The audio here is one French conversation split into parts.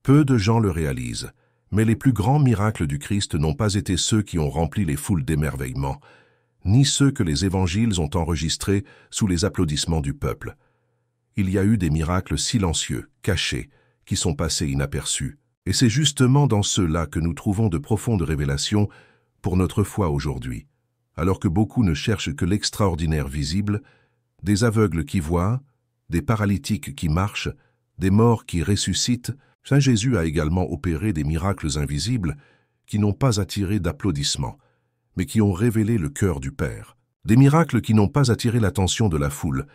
Peu de gens le réalisent, mais les plus grands miracles du Christ n'ont pas été ceux qui ont rempli les foules d'émerveillement, ni ceux que les évangiles ont enregistrés sous les applaudissements du peuple. Il y a eu des miracles silencieux, cachés, qui sont passés inaperçus. Et c'est justement dans ceux-là que nous trouvons de profondes révélations pour notre foi aujourd'hui. Alors que beaucoup ne cherchent que l'extraordinaire visible, des aveugles qui voient, des paralytiques qui marchent, des morts qui ressuscitent, Saint Jésus a également opéré des miracles invisibles qui n'ont pas attiré d'applaudissements, mais qui ont révélé le cœur du Père. Des miracles qui n'ont pas attiré l'attention de la foule,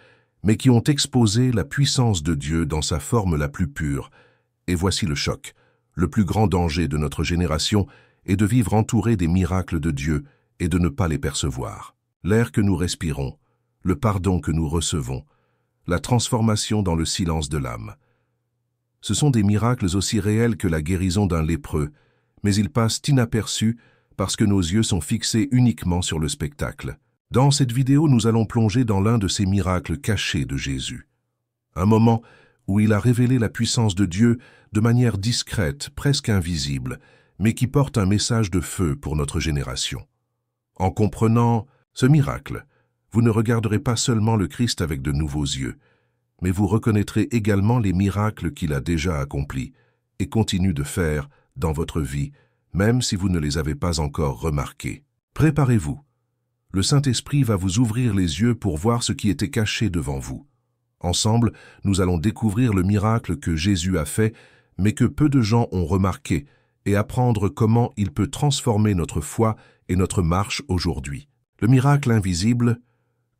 mais qui ont exposé la puissance de Dieu dans sa forme la plus pure. Et voici le choc. Le plus grand danger de notre génération est de vivre entouré des miracles de Dieu et de ne pas les percevoir. L'air que nous respirons, le pardon que nous recevons, la transformation dans le silence de l'âme. Ce sont des miracles aussi réels que la guérison d'un lépreux, mais ils passent inaperçus parce que nos yeux sont fixés uniquement sur le spectacle. Dans cette vidéo, nous allons plonger dans l'un de ces miracles cachés de Jésus. Un moment où il a révélé la puissance de Dieu de manière discrète, presque invisible, mais qui porte un message de feu pour notre génération. En comprenant ce miracle, vous ne regarderez pas seulement le Christ avec de nouveaux yeux, mais vous reconnaîtrez également les miracles qu'il a déjà accomplis et continue de faire dans votre vie, même si vous ne les avez pas encore remarqués. Préparez-vous. Le Saint-Esprit va vous ouvrir les yeux pour voir ce qui était caché devant vous. Ensemble, nous allons découvrir le miracle que Jésus a fait, mais que peu de gens ont remarqué, et apprendre comment il peut transformer notre foi et notre marche aujourd'hui. Le miracle invisible,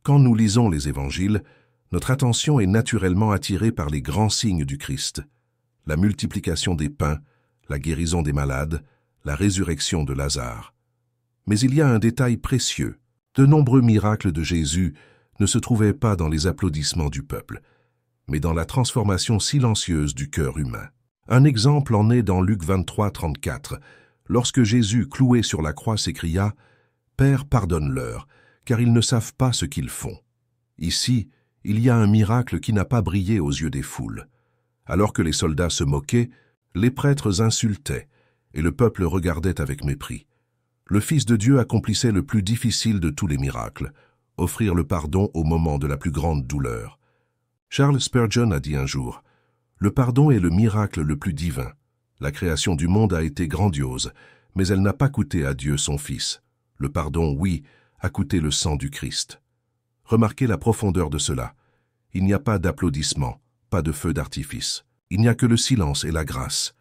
quand nous lisons les évangiles, notre attention est naturellement attirée par les grands signes du Christ. La multiplication des pains, la guérison des malades, la résurrection de Lazare. Mais il y a un détail précieux. De nombreux miracles de Jésus ne se trouvaient pas dans les applaudissements du peuple, mais dans la transformation silencieuse du cœur humain. Un exemple en est dans Luc 23, 34, lorsque Jésus, cloué sur la croix, s'écria « Père, pardonne-leur, car ils ne savent pas ce qu'ils font. » Ici, il y a un miracle qui n'a pas brillé aux yeux des foules. Alors que les soldats se moquaient, les prêtres insultaient, et le peuple regardait avec mépris. Le Fils de Dieu accomplissait le plus difficile de tous les miracles, offrir le pardon au moment de la plus grande douleur. Charles Spurgeon a dit un jour, « Le pardon est le miracle le plus divin. La création du monde a été grandiose, mais elle n'a pas coûté à Dieu son Fils. Le pardon, oui, a coûté le sang du Christ. » Remarquez la profondeur de cela. Il n'y a pas d'applaudissements, pas de feu d'artifice. Il n'y a que le silence et la grâce.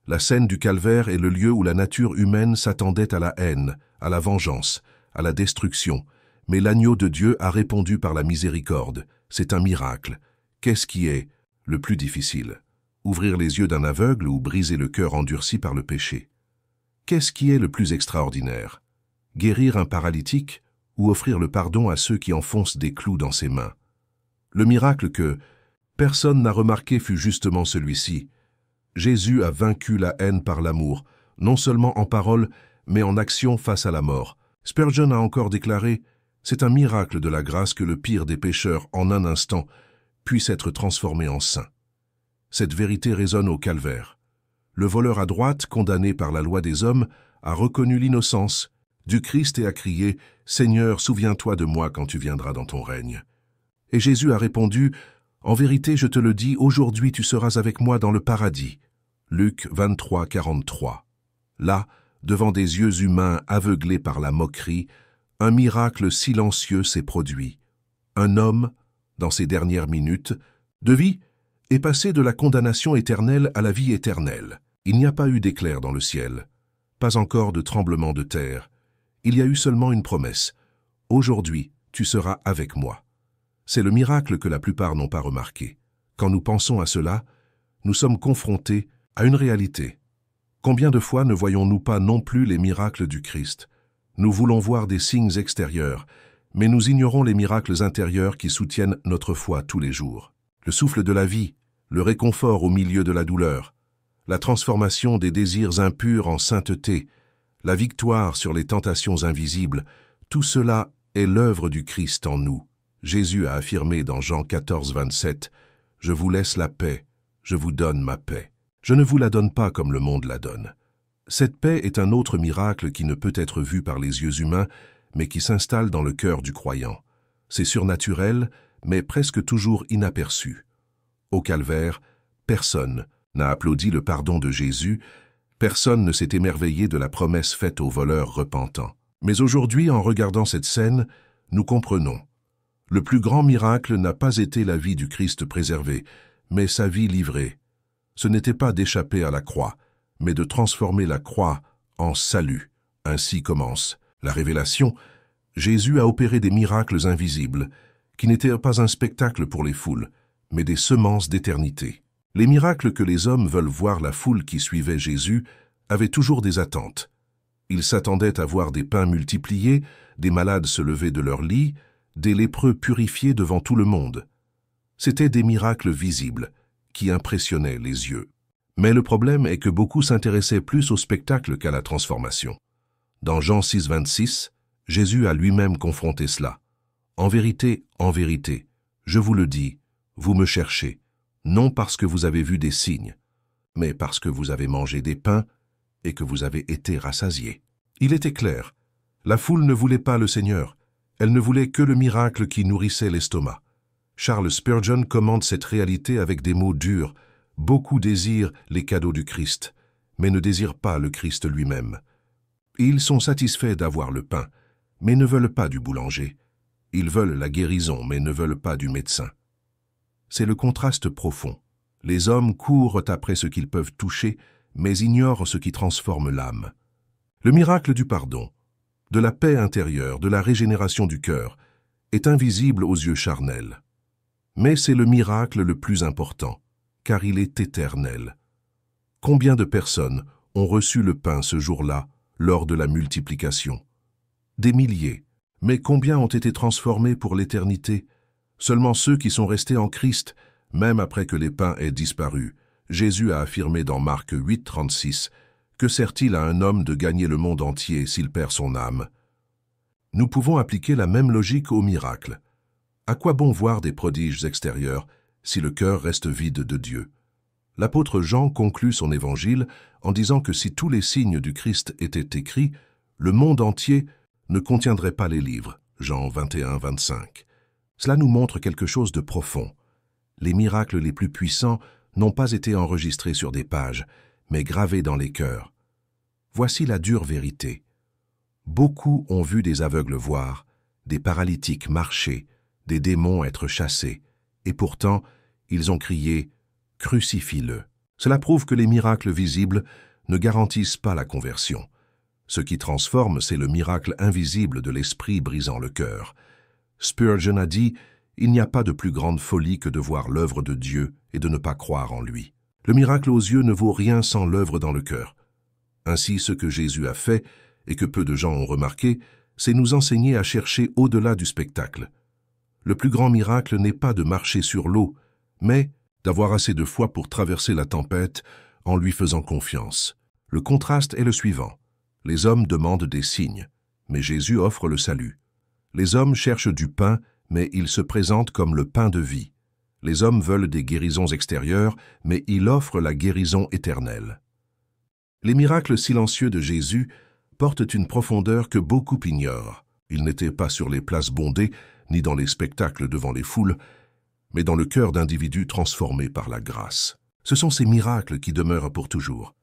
La scène du calvaire est le lieu où la nature humaine s'attendait à la haine, à la vengeance, à la destruction. Mais l'agneau de Dieu a répondu par la miséricorde. C'est un miracle. Qu'est-ce qui est le plus difficile? Ouvrir les yeux d'un aveugle ou briser le cœur endurci par le péché? Qu'est-ce qui est le plus extraordinaire? Guérir un paralytique ou offrir le pardon à ceux qui enfoncent des clous dans ses mains? Le miracle que personne n'a remarqué fut justement celui-ci. Jésus a vaincu la haine par l'amour, non seulement en parole, mais en action face à la mort. Spurgeon a encore déclaré « C'est un miracle de la grâce que le pire des pécheurs, en un instant, puisse être transformé en saint. » Cette vérité résonne au calvaire. Le voleur à droite, condamné par la loi des hommes, a reconnu l'innocence du Christ et a crié « Seigneur, souviens-toi de moi quand tu viendras dans ton règne. » Et Jésus a répondu « En vérité, je te le dis, aujourd'hui tu seras avec moi dans le paradis. » Luc 23, 43. Là, devant des yeux humains aveuglés par la moquerie, un miracle silencieux s'est produit. Un homme, dans ses dernières minutes de vie, est passé de la condamnation éternelle à la vie éternelle. Il n'y a pas eu d'éclair dans le ciel, pas encore de tremblement de terre. Il y a eu seulement une promesse. « Aujourd'hui, tu seras avec moi. » C'est le miracle que la plupart n'ont pas remarqué. Quand nous pensons à cela, nous sommes confrontés à une réalité. Combien de fois ne voyons-nous pas non plus les miracles du Christ? Nous voulons voir des signes extérieurs, mais nous ignorons les miracles intérieurs qui soutiennent notre foi tous les jours. Le souffle de la vie, le réconfort au milieu de la douleur, la transformation des désirs impurs en sainteté, la victoire sur les tentations invisibles, tout cela est l'œuvre du Christ en nous. Jésus a affirmé dans Jean 14, 27, « Je vous laisse la paix, je vous donne ma paix. » Je ne vous la donne pas comme le monde la donne. Cette paix est un autre miracle qui ne peut être vu par les yeux humains, mais qui s'installe dans le cœur du croyant. C'est surnaturel, mais presque toujours inaperçu. Au calvaire, personne n'a applaudi le pardon de Jésus, personne ne s'est émerveillé de la promesse faite aux voleurs repentants. Mais aujourd'hui, en regardant cette scène, nous comprenons. Le plus grand miracle n'a pas été la vie du Christ préservée, mais sa vie livrée. Ce n'était pas d'échapper à la croix, mais de transformer la croix en salut. Ainsi commence la révélation. Jésus a opéré des miracles invisibles, qui n'étaient pas un spectacle pour les foules, mais des semences d'éternité. Les miracles que les hommes veulent voir la foule qui suivait Jésus avaient toujours des attentes. Ils s'attendaient à voir des pains multipliés, des malades se lever de leur lit, des lépreux purifiés devant tout le monde. C'étaient des miracles visibles, qui impressionnaient les yeux. Mais le problème est que beaucoup s'intéressaient plus au spectacle qu'à la transformation. Dans Jean 6, 26, Jésus a lui-même confronté cela. « En vérité, je vous le dis, vous me cherchez, non parce que vous avez vu des signes, mais parce que vous avez mangé des pains et que vous avez été rassasiés. » Il était clair, la foule ne voulait pas le Seigneur, elle ne voulait que le miracle qui nourrissait l'estomac. Charles Spurgeon commente cette réalité avec des mots durs. Beaucoup désirent les cadeaux du Christ, mais ne désirent pas le Christ lui-même. Ils sont satisfaits d'avoir le pain, mais ne veulent pas du boulanger. Ils veulent la guérison, mais ne veulent pas du médecin. C'est le contraste profond. Les hommes courent après ce qu'ils peuvent toucher, mais ignorent ce qui transforme l'âme. Le miracle du pardon, de la paix intérieure, de la régénération du cœur, est invisible aux yeux charnels. Mais c'est le miracle le plus important, car il est éternel. Combien de personnes ont reçu le pain ce jour-là, lors de la multiplication? Des milliers. Mais combien ont été transformés pour l'éternité? Seulement ceux qui sont restés en Christ, même après que les pains aient disparu. Jésus a affirmé dans Marc 8, 36, « Que sert-il à un homme de gagner le monde entier s'il perd son âme ?» Nous pouvons appliquer la même logique au miracle. À quoi bon voir des prodiges extérieurs si le cœur reste vide de Dieu? L'apôtre Jean conclut son évangile en disant que si tous les signes du Christ étaient écrits, le monde entier ne contiendrait pas les livres. Jean 21, 25. Cela nous montre quelque chose de profond. Les miracles les plus puissants n'ont pas été enregistrés sur des pages, mais gravés dans les cœurs. Voici la dure vérité. Beaucoup ont vu des aveugles voir, des paralytiques marcher, des démons être chassés, et pourtant, ils ont crié « Crucifie-le ». Cela prouve que les miracles visibles ne garantissent pas la conversion. Ce qui transforme, c'est le miracle invisible de l'esprit brisant le cœur. Spurgeon a dit « Il n'y a pas de plus grande folie que de voir l'œuvre de Dieu et de ne pas croire en lui. » Le miracle aux yeux ne vaut rien sans l'œuvre dans le cœur. Ainsi, ce que Jésus a fait, et que peu de gens ont remarqué, c'est nous enseigner à chercher au-delà du spectacle. Le plus grand miracle n'est pas de marcher sur l'eau, mais d'avoir assez de foi pour traverser la tempête en lui faisant confiance. Le contraste est le suivant. Les hommes demandent des signes, mais Jésus offre le salut. Les hommes cherchent du pain, mais il se présente comme le pain de vie. Les hommes veulent des guérisons extérieures, mais il offre la guérison éternelle. Les miracles silencieux de Jésus portent une profondeur que beaucoup ignorent. Ils n'étaient pas sur les places bondées, ni dans les spectacles devant les foules, mais dans le cœur d'individus transformés par la grâce. Ce sont ces miracles qui demeurent pour toujours.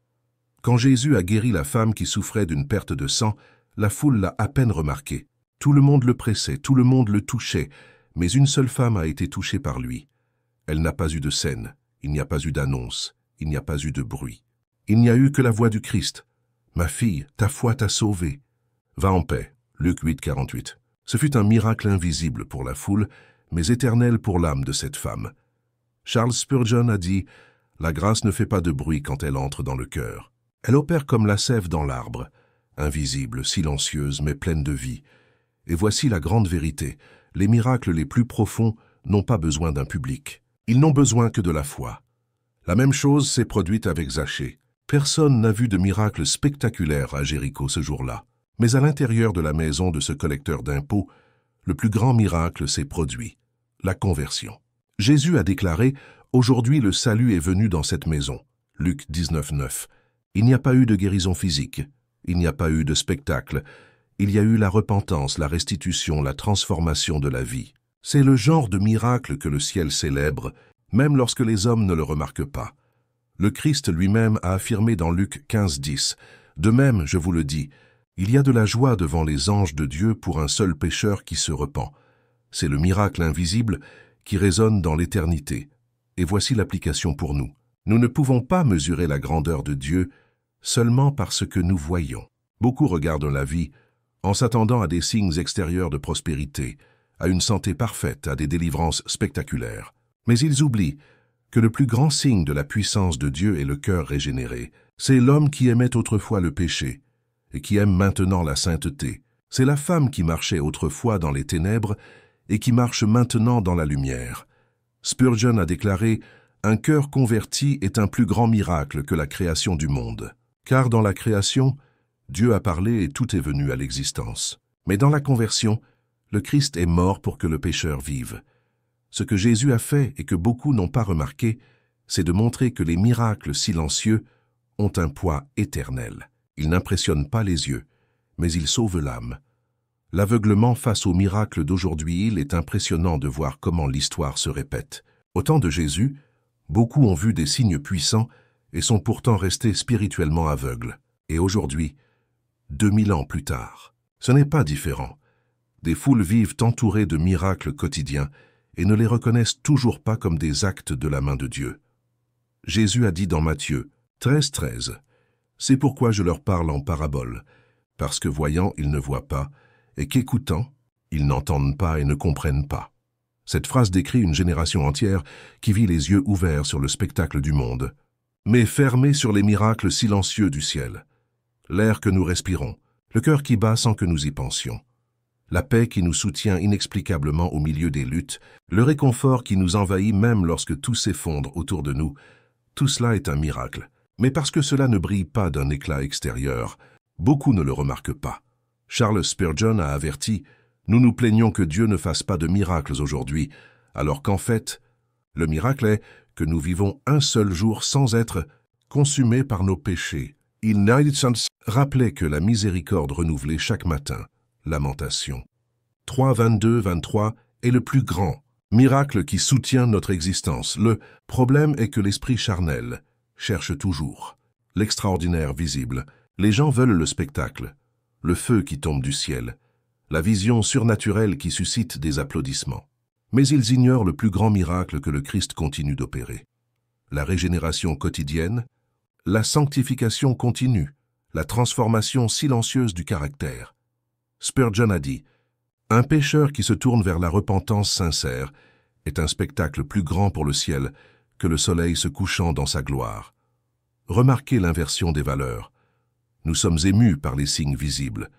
Quand Jésus a guéri la femme qui souffrait d'une perte de sang, la foule l'a à peine remarqué. Tout le monde le pressait, tout le monde le touchait, mais une seule femme a été touchée par lui. Elle n'a pas eu de scène, il n'y a pas eu d'annonce, il n'y a pas eu de bruit. Il n'y a eu que la voix du Christ. « Ma fille, ta foi t'a sauvée. Va en paix. » Luc 8, 48. Ce fut un miracle invisible pour la foule, mais éternel pour l'âme de cette femme. Charles Spurgeon a dit « La grâce ne fait pas de bruit quand elle entre dans le cœur. Elle opère comme la sève dans l'arbre, invisible, silencieuse, mais pleine de vie. Et voici la grande vérité. Les miracles les plus profonds n'ont pas besoin d'un public. Ils n'ont besoin que de la foi. » La même chose s'est produite avec Zachée. Personne n'a vu de miracle spectaculaire à Jéricho ce jour-là. Mais à l'intérieur de la maison de ce collecteur d'impôts, le plus grand miracle s'est produit, la conversion. Jésus a déclaré « Aujourd'hui le salut est venu dans cette maison. Luc 19, 9. Il n'y a pas eu de guérison physique, il n'y a pas eu de spectacle, il y a eu la repentance, la restitution, la transformation de la vie. C'est le genre de miracle que le ciel célèbre, même lorsque les hommes ne le remarquent pas. Le Christ lui-même a affirmé dans Luc 15, 10. De même, je vous le dis, il y a de la joie devant les anges de Dieu pour un seul pécheur qui se repent. C'est le miracle invisible qui résonne dans l'éternité. Et voici l'application pour nous. Nous ne pouvons pas mesurer la grandeur de Dieu seulement par ce que nous voyons. Beaucoup regardent la vie en s'attendant à des signes extérieurs de prospérité, à une santé parfaite, à des délivrances spectaculaires. Mais ils oublient que le plus grand signe de la puissance de Dieu est le cœur régénéré. C'est l'homme qui aimait autrefois le péché et qui aime maintenant la sainteté. C'est la femme qui marchait autrefois dans les ténèbres et qui marche maintenant dans la lumière. Spurgeon a déclaré « Un cœur converti est un plus grand miracle que la création du monde. Car dans la création, Dieu a parlé et tout est venu à l'existence. Mais dans la conversion, le Christ est mort pour que le pécheur vive. Ce que Jésus a fait et que beaucoup n'ont pas remarqué, c'est de montrer que les miracles silencieux ont un poids éternel. Ils n'impressionnent pas les yeux, mais ils sauvent l'âme. L'aveuglement face aux miracles d'aujourd'hui, il est impressionnant de voir comment l'histoire se répète. Au temps de Jésus, beaucoup ont vu des signes puissants et sont pourtant restés spirituellement aveugles. Et aujourd'hui, 2000 ans plus tard, ce n'est pas différent. Des foules vivent entourées de miracles quotidiens et ne les reconnaissent toujours pas comme des actes de la main de Dieu. Jésus a dit dans Matthieu 13, 13, « C'est pourquoi je leur parle en parabole, parce que voyant, ils ne voient pas, et qu'écoutant, ils n'entendent pas et ne comprennent pas. » Cette phrase décrit une génération entière qui vit les yeux ouverts sur le spectacle du monde, mais fermés sur les miracles silencieux du ciel. L'air que nous respirons, le cœur qui bat sans que nous y pensions, la paix qui nous soutient inexplicablement au milieu des luttes, le réconfort qui nous envahit même lorsque tout s'effondre autour de nous, tout cela est un miracle. Mais parce que cela ne brille pas d'un éclat extérieur, beaucoup ne le remarquent pas. Charles Spurgeon a averti « Nous nous plaignons que Dieu ne fasse pas de miracles aujourd'hui, alors qu'en fait, le miracle est que nous vivons un seul jour sans être consumés par nos péchés. » Il rappelait que la miséricorde renouvelée chaque matin, Lamentation 3, 22, 23, est le plus grand miracle qui soutient notre existence. Le problème est que l'esprit charnel cherche toujours l'extraordinaire visible. Les gens veulent le spectacle, le feu qui tombe du ciel, la vision surnaturelle qui suscite des applaudissements. Mais ils ignorent le plus grand miracle que le Christ continue d'opérer. La régénération quotidienne, la sanctification continue, la transformation silencieuse du caractère. Spurgeon a dit « Un pécheur qui se tourne vers la repentance sincère est un spectacle plus grand pour le ciel que le soleil se couchant dans sa gloire. » Remarquez l'inversion des valeurs. Nous sommes émus par les signes visibles,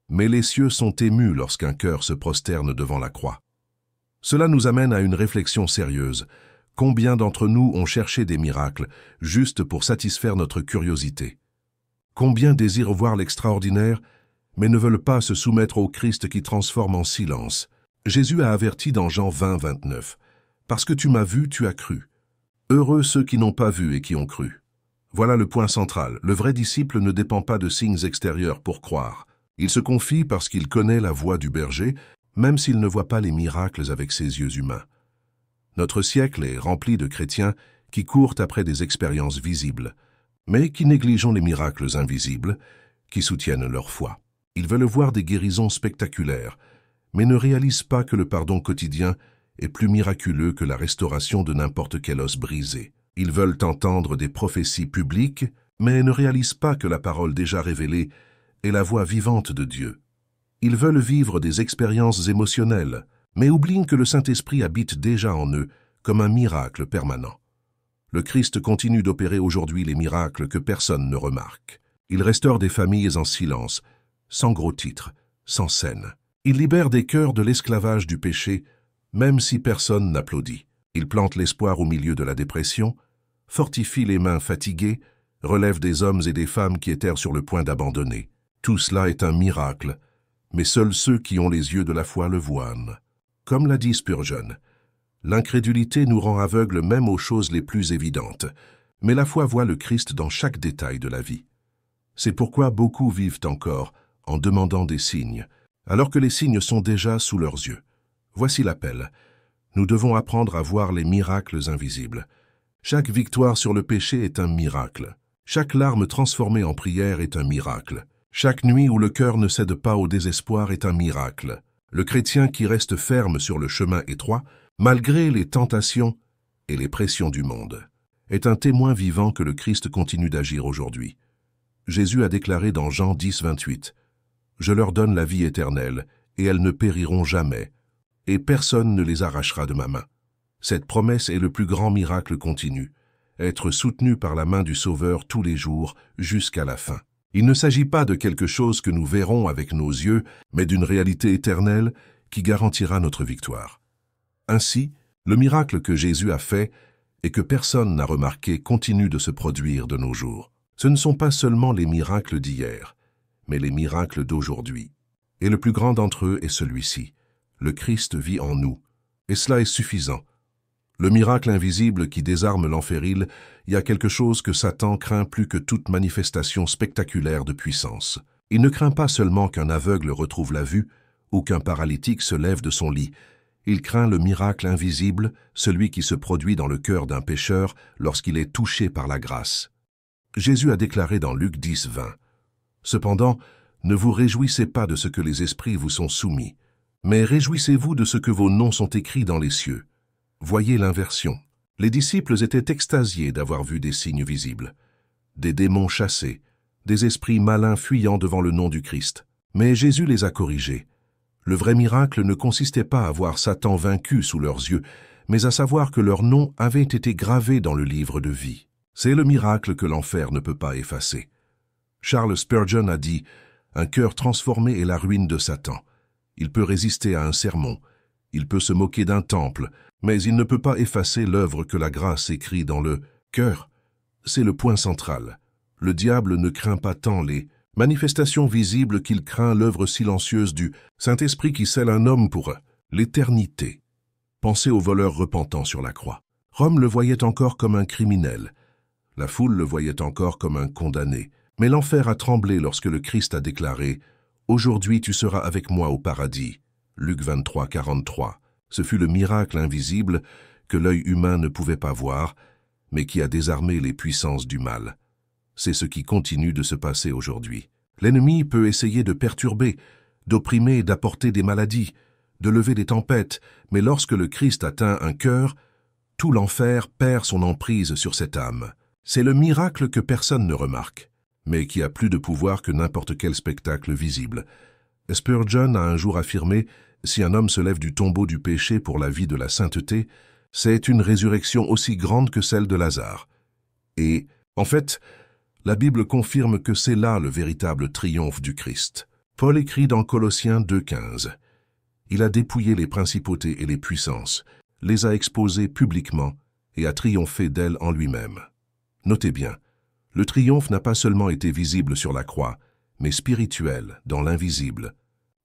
mais les cieux sont émus lorsqu'un cœur se prosterne devant la croix. Cela nous amène à une réflexion sérieuse. Combien d'entre nous ont cherché des miracles juste pour satisfaire notre curiosité? Combien désirent voir l'extraordinaire, mais ne veulent pas se soumettre au Christ qui transforme en silence? Jésus a averti dans Jean 20, 29. « Parce que tu m'as vu, tu as cru. Heureux ceux qui n'ont pas vu et qui ont cru. » Voilà le point central. Le vrai disciple ne dépend pas de signes extérieurs pour croire. Il se confie parce qu'il connaît la voix du berger, même s'il ne voit pas les miracles avec ses yeux humains. Notre siècle est rempli de chrétiens qui courent après des expériences visibles, mais qui négligent les miracles invisibles, qui soutiennent leur foi. Ils veulent voir des guérisons spectaculaires, mais ne réalisent pas que le pardon quotidien est plus miraculeux que la restauration de n'importe quel os brisé. Ils veulent entendre des prophéties publiques, mais ne réalisent pas que la parole déjà révélée est la voix vivante de Dieu. Ils veulent vivre des expériences émotionnelles, mais oublient que le Saint-Esprit habite déjà en eux comme un miracle permanent. Le Christ continue d'opérer aujourd'hui les miracles que personne ne remarque. Il restaure des familles en silence, sans gros titres, sans scène. Il libère des cœurs de l'esclavage du péché, même si personne n'applaudit. Il plante l'espoir au milieu de la dépression, fortifie les mains fatiguées, relève des hommes et des femmes qui étaient sur le point d'abandonner. Tout cela est un miracle, mais seuls ceux qui ont les yeux de la foi le voient. Comme l'a dit Spurgeon, l'incrédulité nous rend aveugles même aux choses les plus évidentes, Mais la foi voit le Christ dans chaque détail de la vie. C'est pourquoi beaucoup vivent encore en demandant des signes, alors que les signes sont déjà sous leurs yeux. Voici l'appel. Nous devons apprendre à voir les miracles invisibles. Chaque victoire sur le péché est un miracle. Chaque larme transformée en prière est un miracle. Chaque nuit où le cœur ne cède pas au désespoir est un miracle. Le chrétien qui reste ferme sur le chemin étroit, malgré les tentations et les pressions du monde, est un témoin vivant que le Christ continue d'agir aujourd'hui. Jésus a déclaré dans Jean 10, 28, « Je leur donne la vie éternelle, et elles ne périront jamais, et personne ne les arrachera de ma main. » Cette promesse est le plus grand miracle continu, être soutenu par la main du Sauveur tous les jours jusqu'à la fin. Il ne s'agit pas de quelque chose que nous verrons avec nos yeux, mais d'une réalité éternelle qui garantira notre victoire. Ainsi, le miracle que Jésus a fait et que personne n'a remarqué continue de se produire de nos jours. Ce ne sont pas seulement les miracles d'hier, mais les miracles d'aujourd'hui. Et le plus grand d'entre eux est celui-ci. Le Christ vit en nous, et cela est suffisant. Le miracle invisible qui désarme l'enféril, il y a quelque chose que Satan craint plus que toute manifestation spectaculaire de puissance. Il ne craint pas seulement qu'un aveugle retrouve la vue ou qu'un paralytique se lève de son lit. Il craint le miracle invisible, celui qui se produit dans le cœur d'un pécheur lorsqu'il est touché par la grâce. Jésus a déclaré dans Luc 10, 20, « Cependant, ne vous réjouissez pas de ce que les esprits vous sont soumis, mais réjouissez-vous de ce que vos noms sont écrits dans les cieux. » Voyez l'inversion. Les disciples étaient extasiés d'avoir vu des signes visibles, des démons chassés, des esprits malins fuyant devant le nom du Christ. Mais Jésus les a corrigés. Le vrai miracle ne consistait pas à voir Satan vaincu sous leurs yeux, mais à savoir que leurs noms avaient été gravés dans le livre de vie. C'est le miracle que l'enfer ne peut pas effacer. Charles Spurgeon a dit « Un cœur transformé est la ruine de Satan. Il peut résister à un sermon, il peut se moquer d'un temple, mais il ne peut pas effacer l'œuvre que la grâce écrit dans le cœur. » C'est le point central. Le diable ne craint pas tant les manifestations visibles qu'il craint l'œuvre silencieuse du Saint-Esprit qui scelle un homme pour l'éternité. Pensez au voleur repentant sur la croix. Rome le voyait encore comme un criminel. La foule le voyait encore comme un condamné. Mais l'enfer a tremblé lorsque le Christ a déclaré « Aujourd'hui tu seras avec moi au paradis ». Luc 23, 43. Ce fut le miracle invisible que l'œil humain ne pouvait pas voir, mais qui a désarmé les puissances du mal. C'est ce qui continue de se passer aujourd'hui. L'ennemi peut essayer de perturber, d'opprimer, d'apporter des maladies, de lever des tempêtes, mais lorsque le Christ atteint un cœur, tout l'enfer perd son emprise sur cette âme. C'est le miracle que personne ne remarque, mais qui a plus de pouvoir que n'importe quel spectacle visible. Spurgeon a un jour affirmé « Si un homme se lève du tombeau du péché pour la vie de la sainteté, c'est une résurrection aussi grande que celle de Lazare. » Et, en fait, la Bible confirme que c'est là le véritable triomphe du Christ. Paul écrit dans Colossiens 2,15 « Il a dépouillé les principautés et les puissances, les a exposées publiquement et a triomphé d'elles en lui-même. » Notez bien, le triomphe n'a pas seulement été visible sur la croix, mais spirituel dans l'invisible,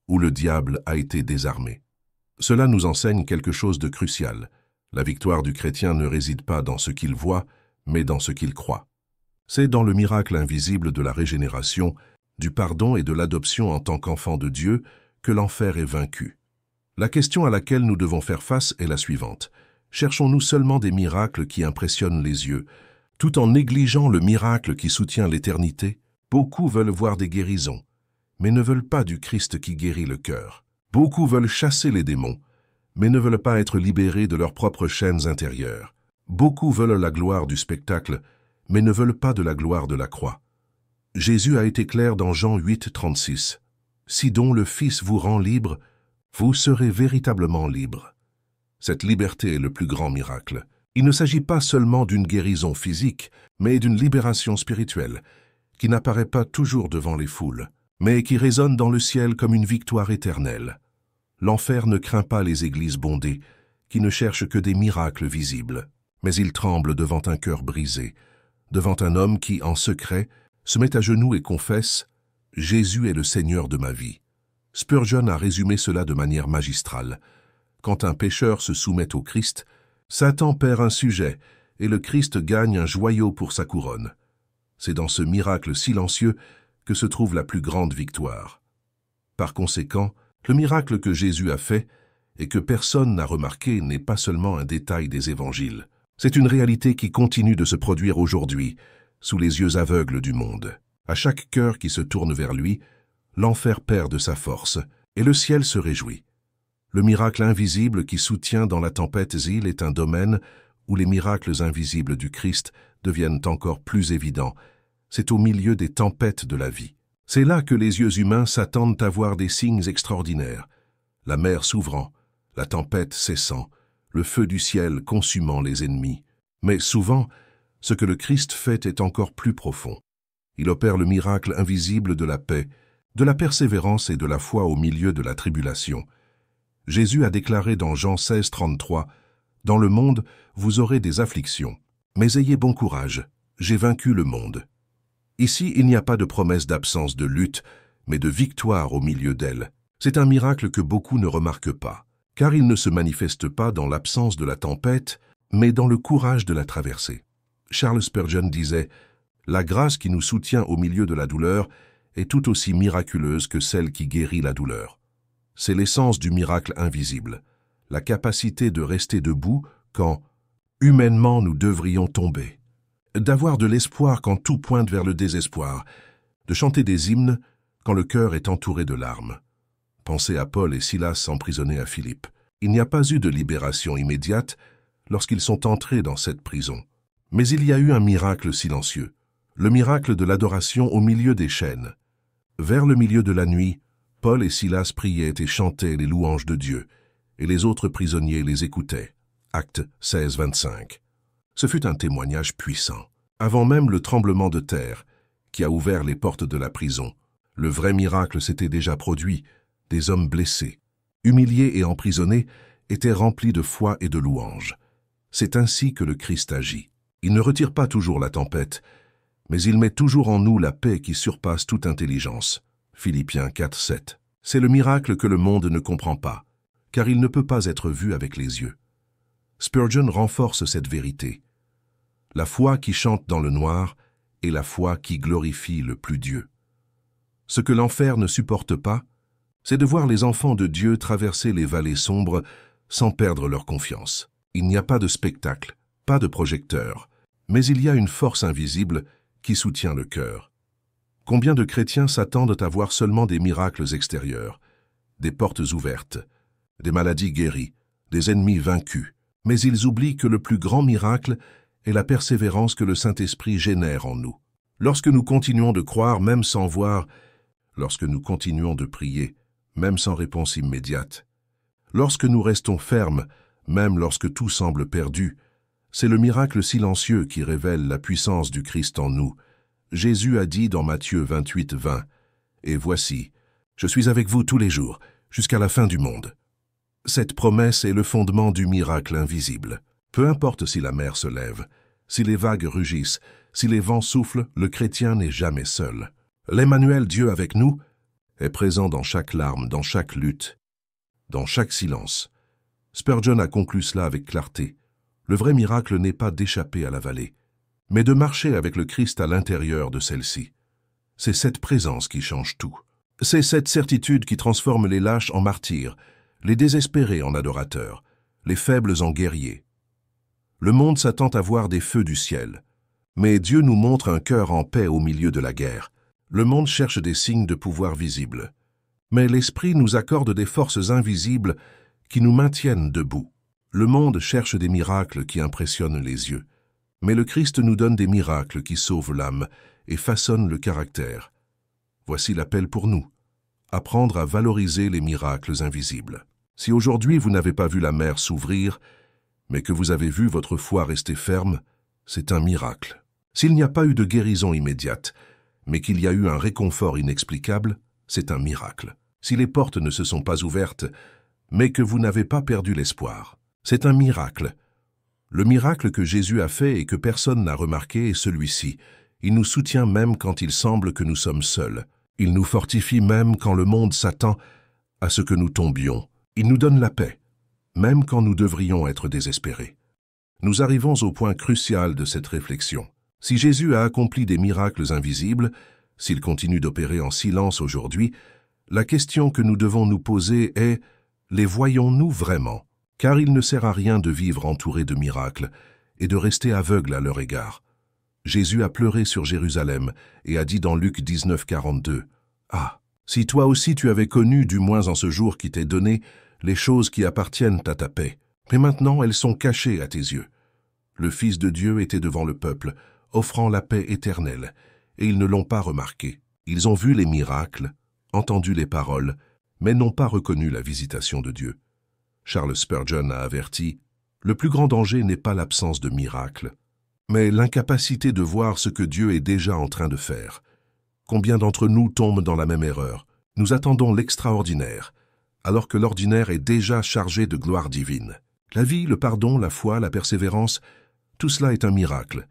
où le diable a été désarmé. Cela nous enseigne quelque chose de crucial. La victoire du chrétien ne réside pas dans ce qu'il voit, mais dans ce qu'il croit. C'est dans le miracle invisible de la régénération, du pardon et de l'adoption en tant qu'enfant de Dieu que l'enfer est vaincu. La question à laquelle nous devons faire face est la suivante. Cherchons-nous seulement des miracles qui impressionnent les yeux, tout en négligeant le miracle qui soutient l'éternité? Beaucoup veulent voir des guérisons, mais ne veulent pas du Christ qui guérit le cœur. Beaucoup veulent chasser les démons, mais ne veulent pas être libérés de leurs propres chaînes intérieures. Beaucoup veulent la gloire du spectacle, mais ne veulent pas de la gloire de la croix. Jésus a été clair dans Jean 8, 36. « Si donc le Fils vous rend libre, vous serez véritablement libre. » Cette liberté est le plus grand miracle. Il ne s'agit pas seulement d'une guérison physique, mais d'une libération spirituelle, qui n'apparaît pas toujours devant les foules, mais qui résonne dans le ciel comme une victoire éternelle. L'enfer ne craint pas les églises bondées, qui ne cherchent que des miracles visibles, mais il tremble devant un cœur brisé, devant un homme qui, en secret, se met à genoux et confesse « Jésus est le Seigneur de ma vie ». Spurgeon a résumé cela de manière magistrale. Quand un pécheur se soumet au Christ, Satan perd un sujet, et le Christ gagne un joyau pour sa couronne. C'est dans ce miracle silencieux que se trouve la plus grande victoire. Par conséquent, le miracle que Jésus a fait et que personne n'a remarqué n'est pas seulement un détail des évangiles. C'est une réalité qui continue de se produire aujourd'hui, sous les yeux aveugles du monde. À chaque cœur qui se tourne vers lui, l'enfer perd de sa force, et le ciel se réjouit. Le miracle invisible qui soutient dans la tempête Zil est un domaine où les miracles invisibles du Christ deviennent encore plus évidents. C'est au milieu des tempêtes de la vie. C'est là que les yeux humains s'attendent à voir des signes extraordinaires. La mer s'ouvrant, la tempête cessant, le feu du ciel consumant les ennemis. Mais souvent, ce que le Christ fait est encore plus profond. Il opère le miracle invisible de la paix, de la persévérance et de la foi au milieu de la tribulation. Jésus a déclaré dans Jean 16, 33, « Dans le monde, vous aurez des afflictions, mais ayez bon courage, j'ai vaincu le monde. » Ici, il n'y a pas de promesse d'absence de lutte, mais de victoire au milieu d'elle. C'est un miracle que beaucoup ne remarquent pas, car il ne se manifeste pas dans l'absence de la tempête, mais dans le courage de la traversée. Charles Spurgeon disait « La grâce qui nous soutient au milieu de la douleur est tout aussi miraculeuse que celle qui guérit la douleur. » C'est l'essence du miracle invisible, la capacité de rester debout quand, humainement, nous devrions tomber, d'avoir de l'espoir quand tout pointe vers le désespoir, de chanter des hymnes quand le cœur est entouré de larmes. Pensez à Paul et Silas emprisonnés à Philippe. Il n'y a pas eu de libération immédiate lorsqu'ils sont entrés dans cette prison. Mais il y a eu un miracle silencieux, le miracle de l'adoration au milieu des chaînes. Vers le milieu de la nuit, Paul et Silas priaient et chantaient les louanges de Dieu, et les autres prisonniers les écoutaient. Actes 16, 25. Ce fut un témoignage puissant. Avant même le tremblement de terre, qui a ouvert les portes de la prison, le vrai miracle s'était déjà produit. Des hommes blessés, humiliés et emprisonnés, étaient remplis de foi et de louanges. C'est ainsi que le Christ agit. Il ne retire pas toujours la tempête, mais il met toujours en nous la paix qui surpasse toute intelligence. Philippiens 4, 7. C'est le miracle que le monde ne comprend pas, car il ne peut pas être vu avec les yeux. Spurgeon renforce cette vérité. La foi qui chante dans le noir est la foi qui glorifie le plus Dieu. Ce que l'enfer ne supporte pas, c'est de voir les enfants de Dieu traverser les vallées sombres sans perdre leur confiance. Il n'y a pas de spectacle, pas de projecteur, mais il y a une force invisible qui soutient le cœur. Combien de chrétiens s'attendent à voir seulement des miracles extérieurs, des portes ouvertes, des maladies guéries, des ennemis vaincus, mais ils oublient que le plus grand miracle est la persévérance que le Saint-Esprit génère en nous. Lorsque nous continuons de croire même sans voir, lorsque nous continuons de prier, même sans réponse immédiate, lorsque nous restons fermes, même lorsque tout semble perdu, c'est le miracle silencieux qui révèle la puissance du Christ en nous. Jésus a dit dans Matthieu 28, 20, « Et voici, je suis avec vous tous les jours, jusqu'à la fin du monde. » Cette promesse est le fondement du miracle invisible. Peu importe si la mer se lève, si les vagues rugissent, si les vents soufflent, le chrétien n'est jamais seul. L'Emmanuel, Dieu avec nous, est présent dans chaque larme, dans chaque lutte, dans chaque silence. Spurgeon a conclu cela avec clarté. Le vrai miracle n'est pas d'échapper à la vallée, mais de marcher avec le Christ à l'intérieur de celle-ci. C'est cette présence qui change tout. C'est cette certitude qui transforme les lâches en martyrs, les désespérés en adorateurs, les faibles en guerriers. Le monde s'attend à voir des feux du ciel, mais Dieu nous montre un cœur en paix au milieu de la guerre. Le monde cherche des signes de pouvoir visibles, mais l'Esprit nous accorde des forces invisibles qui nous maintiennent debout. Le monde cherche des miracles qui impressionnent les yeux, mais le Christ nous donne des miracles qui sauvent l'âme et façonnent le caractère. Voici l'appel pour nous, apprendre à valoriser les miracles invisibles. Si aujourd'hui vous n'avez pas vu la mer s'ouvrir, mais que vous avez vu votre foi rester ferme, c'est un miracle. S'il n'y a pas eu de guérison immédiate, mais qu'il y a eu un réconfort inexplicable, c'est un miracle. Si les portes ne se sont pas ouvertes, mais que vous n'avez pas perdu l'espoir, c'est un miracle. Le miracle que Jésus a fait et que personne n'a remarqué est celui-ci. Il nous soutient même quand il semble que nous sommes seuls. Il nous fortifie même quand le monde s'attend à ce que nous tombions. Il nous donne la paix, même quand nous devrions être désespérés. Nous arrivons au point crucial de cette réflexion. Si Jésus a accompli des miracles invisibles, s'il continue d'opérer en silence aujourd'hui, la question que nous devons nous poser est « les voyons-nous vraiment ?» Car il ne sert à rien de vivre entouré de miracles et de rester aveugle à leur égard. Jésus a pleuré sur Jérusalem et a dit dans Luc 19, 42 « Ah, si toi aussi tu avais connu, du moins en ce jour qui t'est donné, les choses qui appartiennent à ta paix. Mais maintenant elles sont cachées à tes yeux. » Le Fils de Dieu était devant le peuple, offrant la paix éternelle, et ils ne l'ont pas remarqué. Ils ont vu les miracles, entendu les paroles, mais n'ont pas reconnu la visitation de Dieu. Charles Spurgeon a averti, « Le plus grand danger n'est pas l'absence de miracles, mais l'incapacité de voir ce que Dieu est déjà en train de faire. » Combien d'entre nous tombent dans la même erreur? Nous attendons l'extraordinaire, alors que l'ordinaire est déjà chargé de gloire divine. La vie, le pardon, la foi, la persévérance, tout cela est un miracle.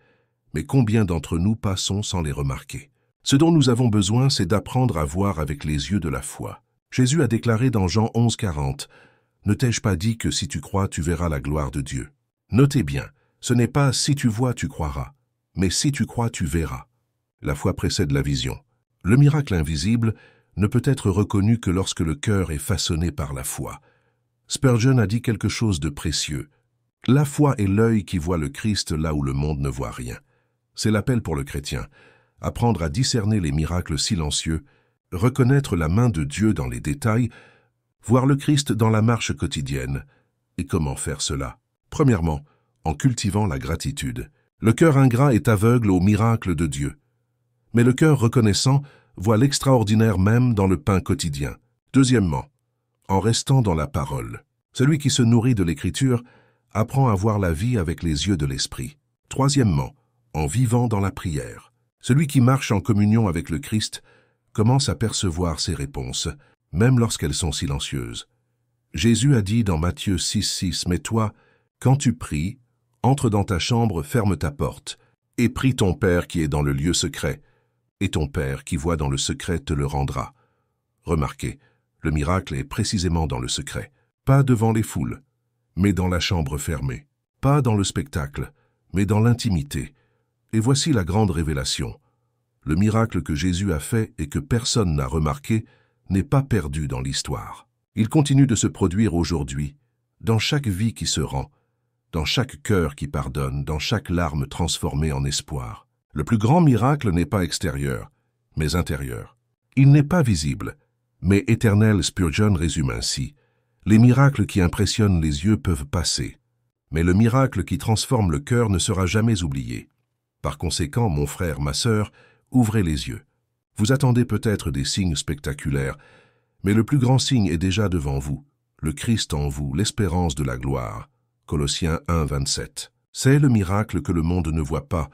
Mais combien d'entre nous passons sans les remarquer? Ce dont nous avons besoin, c'est d'apprendre à voir avec les yeux de la foi. Jésus a déclaré dans Jean 11, 40, « Ne t'ai-je pas dit que si tu crois, tu verras la gloire de Dieu ?» Notez bien, ce n'est pas « si tu vois, tu croiras », mais « si tu crois, tu verras ». La foi précède la vision. Le miracle invisible ne peut être reconnu que lorsque le cœur est façonné par la foi. Spurgeon a dit quelque chose de précieux. La foi est l'œil qui voit le Christ là où le monde ne voit rien. C'est l'appel pour le chrétien. Apprendre à discerner les miracles silencieux, reconnaître la main de Dieu dans les détails, voir le Christ dans la marche quotidienne. Et comment faire cela? Premièrement, en cultivant la gratitude. Le cœur ingrat est aveugle aux miracles de Dieu. Mais le cœur reconnaissant voit l'extraordinaire même dans le pain quotidien. Deuxièmement, en restant dans la parole. Celui qui se nourrit de l'Écriture apprend à voir la vie avec les yeux de l'Esprit. Troisièmement, en vivant dans la prière. Celui qui marche en communion avec le Christ commence à percevoir ses réponses, même lorsqu'elles sont silencieuses. Jésus a dit dans Matthieu 6, 6, « Mais toi, quand tu pries, entre dans ta chambre, ferme ta porte, et prie ton Père qui est dans le lieu secret, et ton Père qui voit dans le secret te le rendra. » Remarquez, le miracle est précisément dans le secret, pas devant les foules, mais dans la chambre fermée, pas dans le spectacle, mais dans l'intimité. Et voici la grande révélation. Le miracle que Jésus a fait et que personne n'a remarqué n'est pas perdu dans l'histoire. Il continue de se produire aujourd'hui, dans chaque vie qui se rend, dans chaque cœur qui pardonne, dans chaque larme transformée en espoir. Le plus grand miracle n'est pas extérieur, mais intérieur. Il n'est pas visible, mais éternel. Spurgeon résume ainsi. Les miracles qui impressionnent les yeux peuvent passer, mais le miracle qui transforme le cœur ne sera jamais oublié. Par conséquent, mon frère, ma sœur, ouvrez les yeux. Vous attendez peut-être des signes spectaculaires, mais le plus grand signe est déjà devant vous, le Christ en vous, l'espérance de la gloire. Colossiens 1, 27. C'est le miracle que le monde ne voit pas,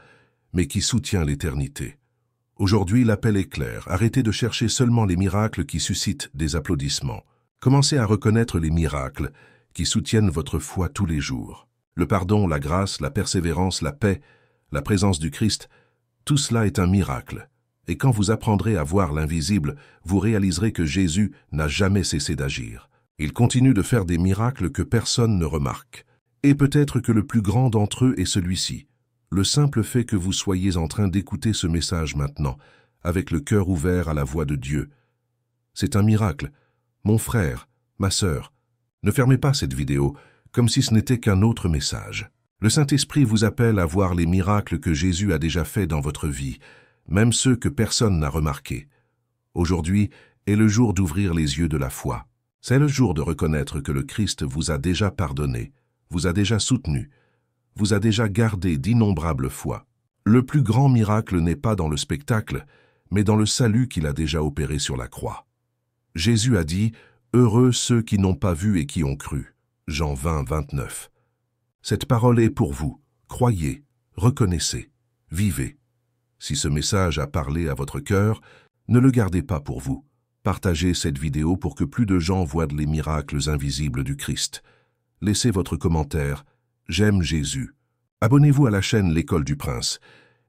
mais qui soutient l'éternité. Aujourd'hui, l'appel est clair. Arrêtez de chercher seulement les miracles qui suscitent des applaudissements. Commencez à reconnaître les miracles qui soutiennent votre foi tous les jours. Le pardon, la grâce, la persévérance, la paix, la présence du Christ, tout cela est un miracle. Et quand vous apprendrez à voir l'invisible, vous réaliserez que Jésus n'a jamais cessé d'agir. Il continue de faire des miracles que personne ne remarque. Et peut-être que le plus grand d'entre eux est celui-ci. Le simple fait que vous soyez en train d'écouter ce message maintenant, avec le cœur ouvert à la voix de Dieu. C'est un miracle. Mon frère, ma sœur, ne fermez pas cette vidéo comme si ce n'était qu'un autre message. Le Saint-Esprit vous appelle à voir les miracles que Jésus a déjà faits dans votre vie, même ceux que personne n'a remarqués. Aujourd'hui est le jour d'ouvrir les yeux de la foi. C'est le jour de reconnaître que le Christ vous a déjà pardonné, vous a déjà soutenu, vous a déjà gardé d'innombrables fois. Le plus grand miracle n'est pas dans le spectacle, mais dans le salut qu'il a déjà opéré sur la croix. Jésus a dit « Heureux ceux qui n'ont pas vu et qui ont cru » Jean 20, 29. Cette parole est pour vous. Croyez, reconnaissez, vivez. Si ce message a parlé à votre cœur, ne le gardez pas pour vous. Partagez cette vidéo pour que plus de gens voient les miracles invisibles du Christ. Laissez votre commentaire « J'aime Jésus ». Abonnez-vous à la chaîne L'École du Prince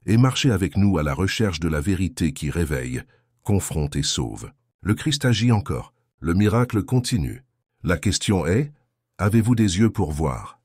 et marchez avec nous à la recherche de la vérité qui réveille, confronte et sauve. Le Christ agit encore. Le miracle continue. La question est, avez-vous des yeux pour voir?